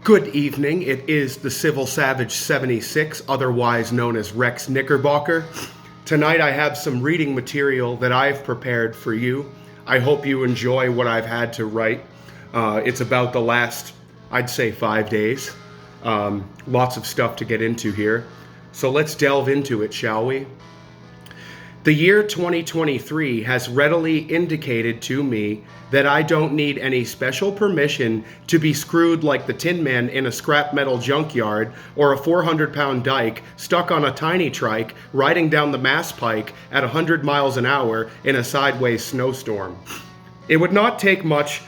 Good evening. It is the Civil Savage 76, otherwise known as Rex Knickerbocker. Tonight I have some reading material that I've prepared for you. I hope you enjoy what I've had to write. It's about the last, I'd say, 5 days. Lots of stuff to get into here. So let's delve into it, shall we? The year 2023 has readily indicated to me that I don't need any special permission to be screwed like the Tin Man in a scrap metal junkyard or a 400-pound dyke stuck on a tiny trike riding down the Mass Pike at 100 miles an hour in a sideways snowstorm. It would not take much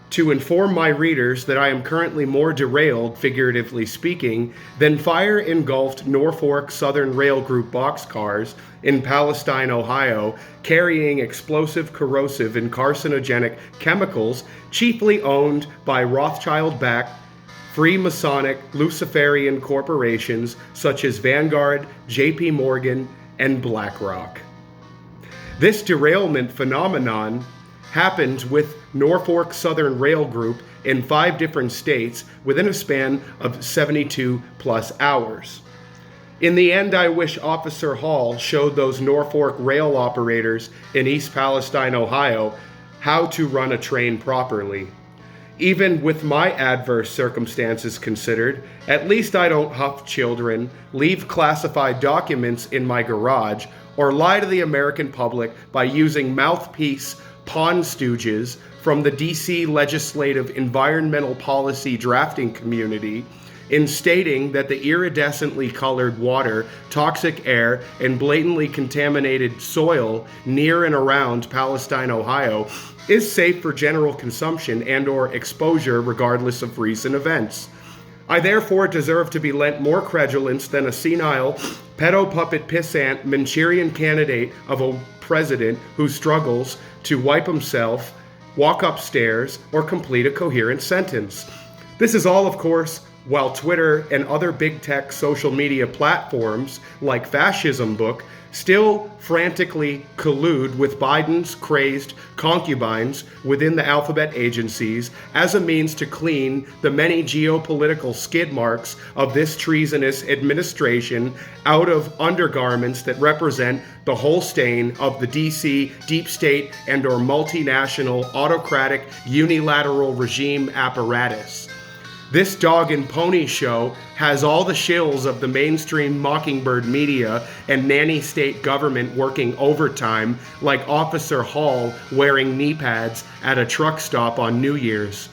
to inform my readers that I am currently more derailed, figuratively speaking, than fire-engulfed Norfolk Southern Rail Group boxcars in Palestine, Ohio, carrying explosive, corrosive, and carcinogenic chemicals chiefly owned by Rothschild-backed Freemasonic Luciferian corporations such as Vanguard, J.P. Morgan, and BlackRock. This derailment phenomenon happened with Norfolk Southern Rail Group in 5 different states within a span of 72 plus hours. In the end, I wish Officer Hall showed those Norfolk rail operators in East Palestine, Ohio, how to run a train properly. Even with my adverse circumstances considered, at least I don't huff children, leave classified documents in my garage, or lie to the American public by using mouthpiece pawn stooges from the DC legislative environmental policy drafting community in stating that the iridescently colored water, toxic air, and blatantly contaminated soil near and around Palestine, Ohio is safe for general consumption and/or exposure regardless of recent events. I therefore deserve to be lent more credulence than a senile, pedo-puppet pissant Manchurian candidate of a president who struggles to wipe himself, walk upstairs, or complete a coherent sentence. This is all, of course, while Twitter and other big tech social media platforms like Fascism Book still frantically collude with Biden's crazed concubines within the alphabet agencies as a means to clean the many geopolitical skid marks of this treasonous administration out of undergarments that represent the whole stain of the DC deep state and or multinational autocratic unilateral regime apparatus. This dog and pony show has all the shills of the mainstream mockingbird media and nanny state government working overtime like Officer Hall wearing knee pads at a truck stop on New Year's.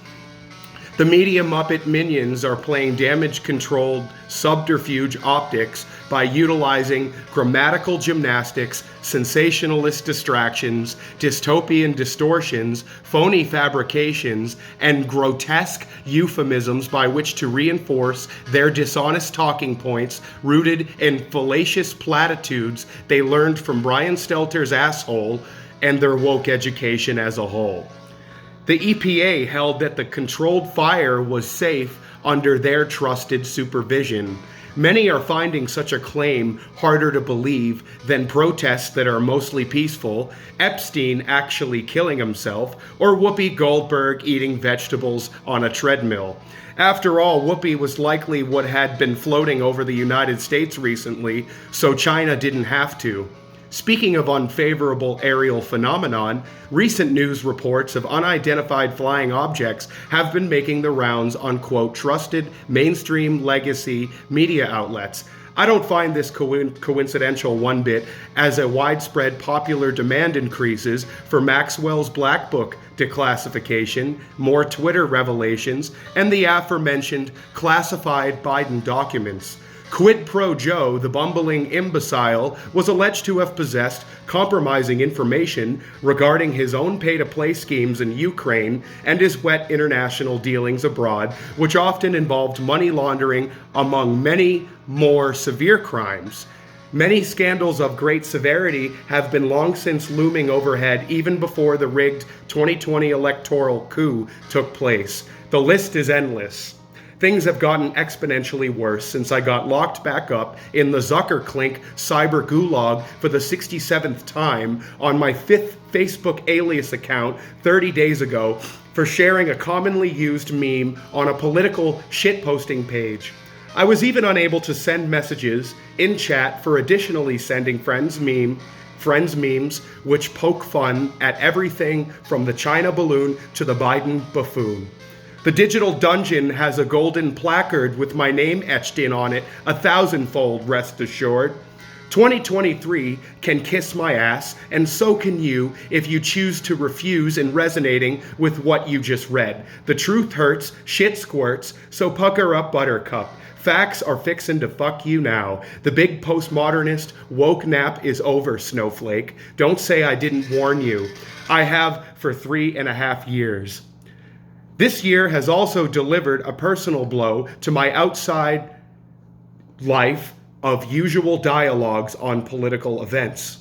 The media Muppet minions are playing damage-controlled subterfuge optics by utilizing grammatical gymnastics, sensationalist distractions, dystopian distortions, phony fabrications, and grotesque euphemisms by which to reinforce their dishonest talking points rooted in fallacious platitudes they learned from Brian Stelter's asshole and their woke education as a whole. The EPA held that the controlled fire was safe under their trusted supervision. Many are finding such a claim harder to believe than protests that are mostly peaceful, Epstein actually killing himself, or Whoopi Goldberg eating vegetables on a treadmill. After all, Whoopi was likely what had been floating over the United States recently, so China didn't have to. Speaking of unfavorable aerial phenomenon, recent news reports of unidentified flying objects have been making the rounds on, quote, trusted mainstream legacy media outlets. I don't find this coincidental one bit, as a widespread popular demand increases for Maxwell's Black Book declassification, more Twitter revelations, and the aforementioned classified Biden documents. Quid pro Joe, the bumbling imbecile, was alleged to have possessed compromising information regarding his own pay-to-play schemes in Ukraine and his wet international dealings abroad, which often involved money laundering among many more severe crimes. Many scandals of great severity have been long since looming overhead even before the rigged 2020 electoral coup took place. The list is endless. Things have gotten exponentially worse since I got locked back up in the Zuckerclink cyber gulag for the 67th time on my 5th Facebook alias account 30 days ago for sharing a commonly used meme on a political shitposting page. I was even unable to send messages in chat for additionally sending friends memes which poke fun at everything from the China balloon to the Biden buffoon. The digital dungeon has a golden placard with my name etched in on it 1,000-fold, rest assured. 2023 can kiss my ass, and so can you if you choose to refuse in resonating with what you just read. The truth hurts, shit squirts, so pucker up, buttercup. Facts are fixin' to fuck you now. The big postmodernist woke nap is over, snowflake. Don't say I didn't warn you. I have for 3.5 years. This year has also delivered a personal blow to my outside life of usual dialogues on political events.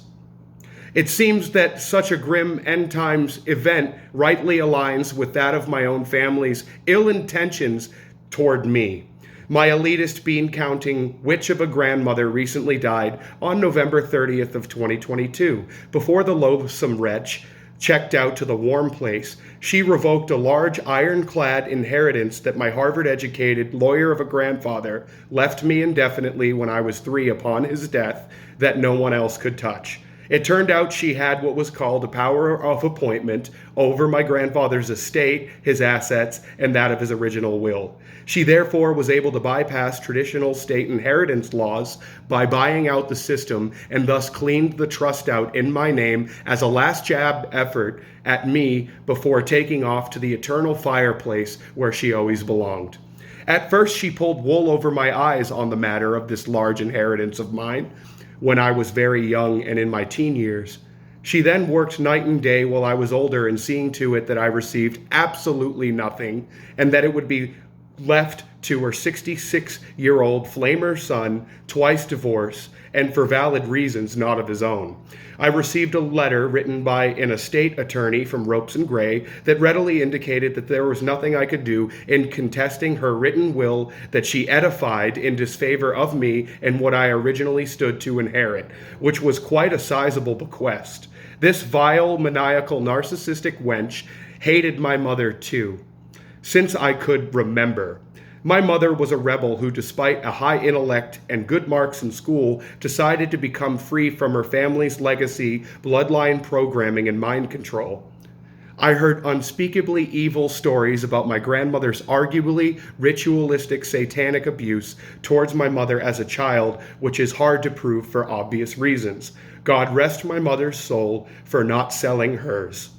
It seems that such a grim end times event rightly aligns with that of my own family's ill intentions toward me. My elitist bean-counting witch of a grandmother recently died on November 30th of 2022. Before the loathsome wretch checked out to the warm place, she revoked a large ironclad inheritance that my Harvard-educated lawyer of a grandfather left me indefinitely when I was 3 upon his death that no one else could touch. It turned out she had what was called a power of appointment over my grandfather's estate, his assets, and that of his original will. She therefore was able to bypass traditional state inheritance laws by buying out the system and thus cleaned the trust out in my name as a last jab effort at me before taking off to the eternal fireplace where she always belonged. At first, she pulled wool over my eyes on the matter of this large inheritance of mine when I was very young and in my teen years. She then worked night and day while I was older in seeing to it that I received absolutely nothing and that it would be left to her 66-year-old flamer son, twice divorced, and for valid reasons not of his own. I received a letter written by an estate attorney from Ropes and Gray that readily indicated that there was nothing I could do in contesting her written will that she edified in disfavor of me and what I originally stood to inherit, which was quite a sizable bequest. This vile, maniacal, narcissistic wench hated my mother too, since I could remember. My mother was a rebel who, despite a high intellect and good marks in school, decided to become free from her family's legacy, bloodline programming, and mind control. I heard unspeakably evil stories about my grandmother's arguably ritualistic satanic abuse towards my mother as a child, which is hard to prove for obvious reasons. God rest my mother's soul for not selling hers.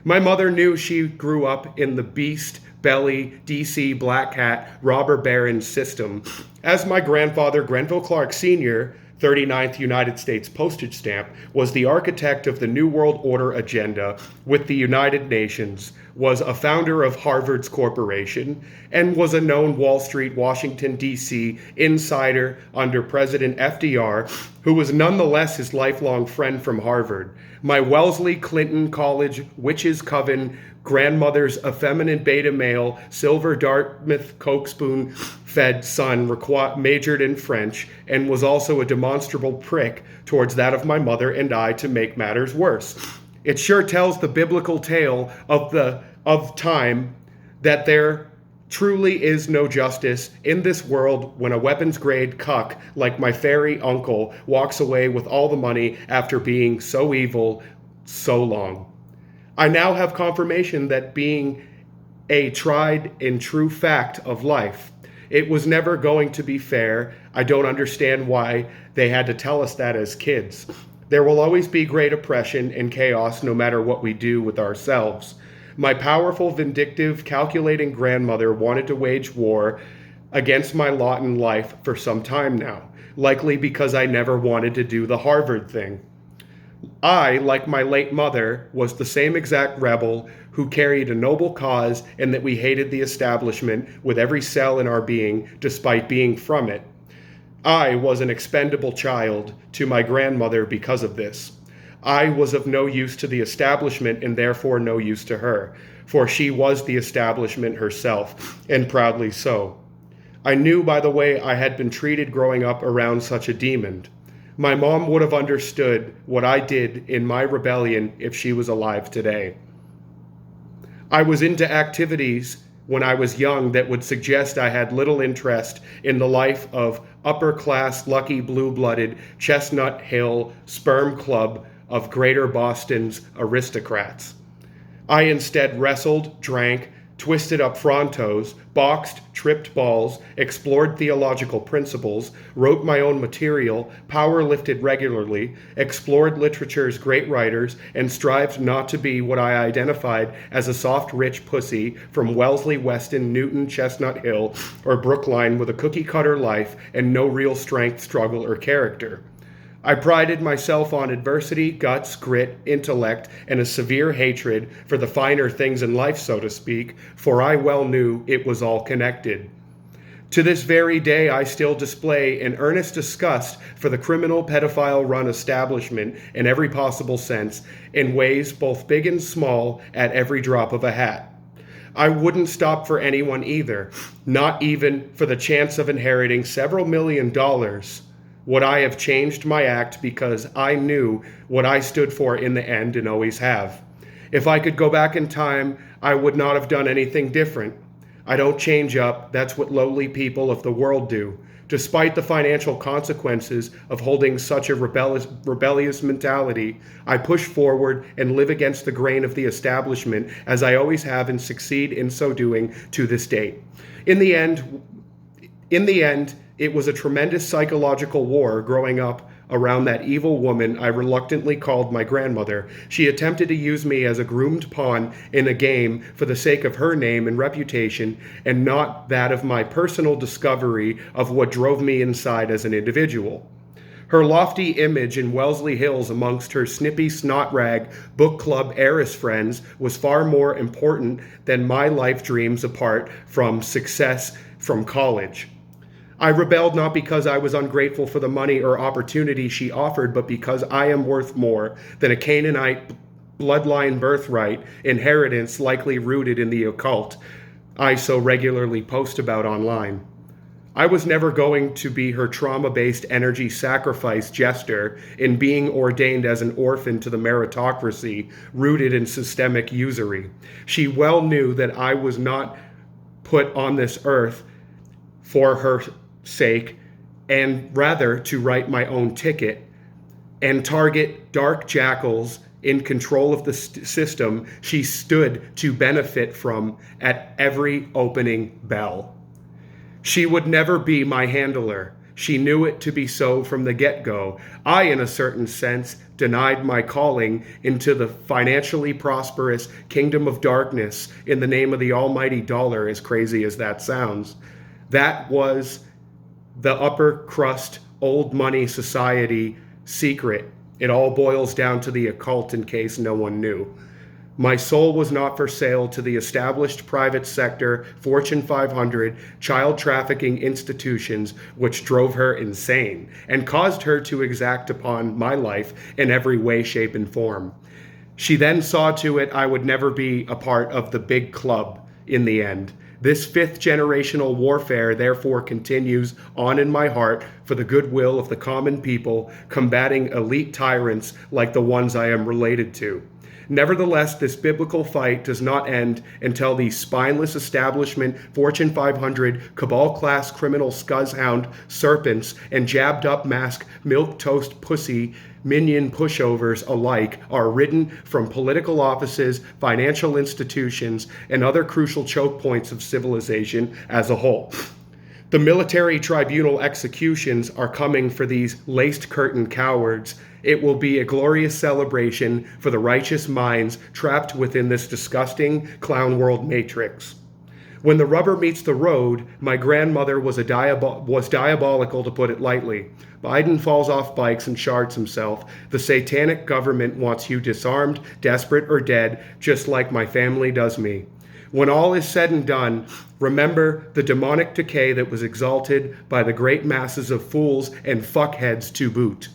My mother knew she grew up in the beast belly, DC black hat, robber baron system. As my grandfather, Grenville Clark Sr., 39th United States postage stamp, was the architect of the New World Order agenda with the United Nations, was a founder of Harvard's Corporation, and was a known Wall Street, Washington, D.C. insider under President FDR, who was nonetheless his lifelong friend from Harvard. My Wellesley Clinton College witches' coven grandmother's effeminate beta male, silver Dartmouth Coke spoon fed son majored in French and was also a demonstrable prick towards that of my mother and I to make matters worse. It sure tells the biblical tale of time that there truly is no justice in this world when a weapons-grade cuck like my fairy uncle walks away with all the money after being so evil so long. I now have confirmation that being a tried and true fact of life. It was never going to be fair. I don't understand why they had to tell us that as kids. There will always be great oppression and chaos no matter what we do with ourselves. My powerful, vindictive, calculating grandmother wanted to wage war against my lot in life for some time now, likely because I never wanted to do the Harvard thing. I, like my late mother, was the same exact rebel who carried a noble cause and that we hated the establishment with every cell in our being despite being from it. I was an expendable child to my grandmother because of this. I was of no use to the establishment and therefore no use to her, for she was the establishment herself, and proudly so. I knew by the way I had been treated growing up around such a demon. My mom would have understood what I did in my rebellion if she was alive today. I was into activities when I was young that would suggest I had little interest in the life of upper class, lucky, blue blooded, Chestnut Hill sperm club of Greater Boston's aristocrats. I instead wrestled, drank, twisted up frontos, boxed, tripped balls, explored theological principles, wrote my own material, power lifted regularly, explored literature's great writers, and strived not to be what I identified as a soft, rich pussy from Wellesley, Weston, Newton, Chestnut Hill, or Brookline with a cookie-cutter life and no real strength, struggle, or character. I prided myself on adversity, guts, grit, intellect, and a severe hatred for the finer things in life, so to speak, for I well knew it was all connected. To this very day, I still display an earnest disgust for the criminal pedophile-run establishment in every possible sense, in ways both big and small, at every drop of a hat. I wouldn't stop for anyone either, not even for the chance of inheriting several $1 million. Would I have changed my act because I knew what I stood for in the end and always have? If I could go back in time, I would not have done anything different. I don't change up. That's what lowly people of the world do. Despite the financial consequences of holding such a rebellious mentality, I push forward and live against the grain of the establishment, as I always have, and succeed in so doing to this date. In the end, it was a tremendous psychological war growing up around that evil woman I reluctantly called my grandmother. She attempted to use me as a groomed pawn in a game for the sake of her name and reputation, and not that of my personal discovery of what drove me inside as an individual. Her lofty image in Wellesley Hills amongst her snippy snot-rag book club heiress friends was far more important than my life dreams apart from success from college. I rebelled not because I was ungrateful for the money or opportunity she offered, but because I am worth more than a Canaanite bloodline birthright, inheritance likely rooted in the occult I so regularly post about online. I was never going to be her trauma-based energy sacrifice jester in being ordained as an orphan to the meritocracy rooted in systemic usury. She well knew that I was not put on this earth for her sake, and rather to write my own ticket and target dark jackals in control of the system she stood to benefit from at every opening bell. She would never be my handler. She knew it to be so from the get-go. I, in a certain sense, denied my calling into the financially prosperous kingdom of darkness in the name of the almighty dollar, as crazy as that sounds. That was the upper crust, old money society secret. It all boils down to the occult, in case no one knew. My soul was not for sale to the established private sector, Fortune 500, child trafficking institutions, which drove her insane and caused her to exact upon my life in every way, shape, and form. She then saw to it I would never be a part of the big club in the end. This fifth generational warfare therefore continues on in my heart for the goodwill of the common people, combating elite tyrants like the ones I am related to. Nevertheless, this biblical fight does not end until these spineless establishment, Fortune 500, cabal-class criminal scuzzhound serpents and jabbed-up mask milquetoast pussy minion pushovers alike are ridden from political offices, financial institutions, and other crucial choke points of civilization as a whole. The military tribunal executions are coming for these laced curtain cowards. It will be a glorious celebration for the righteous minds trapped within this disgusting clown world matrix. When the rubber meets the road, my grandmother was diabolical, to put it lightly. Biden falls off bikes and shards himself. The satanic government wants you disarmed, desperate, or dead, just like my family does me. When all is said and done, remember the demonic decay that was exalted by the great masses of fools and fuckheads to boot.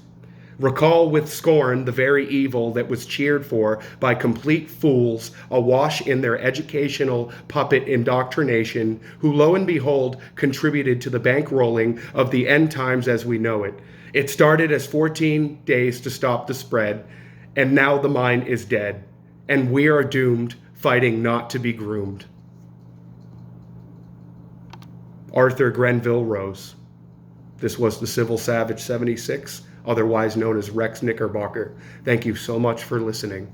Recall with scorn the very evil that was cheered for by complete fools awash in their educational puppet indoctrination, who lo and behold contributed to the bankrolling of the end times as we know it. It started as 14 days to stop the spread, and now the mine is dead, and we are doomed fighting not to be groomed. Arthur Grenville Rose. This was the Civil Savage 76, otherwise known as Rex Knickerbocker. Thank you so much for listening.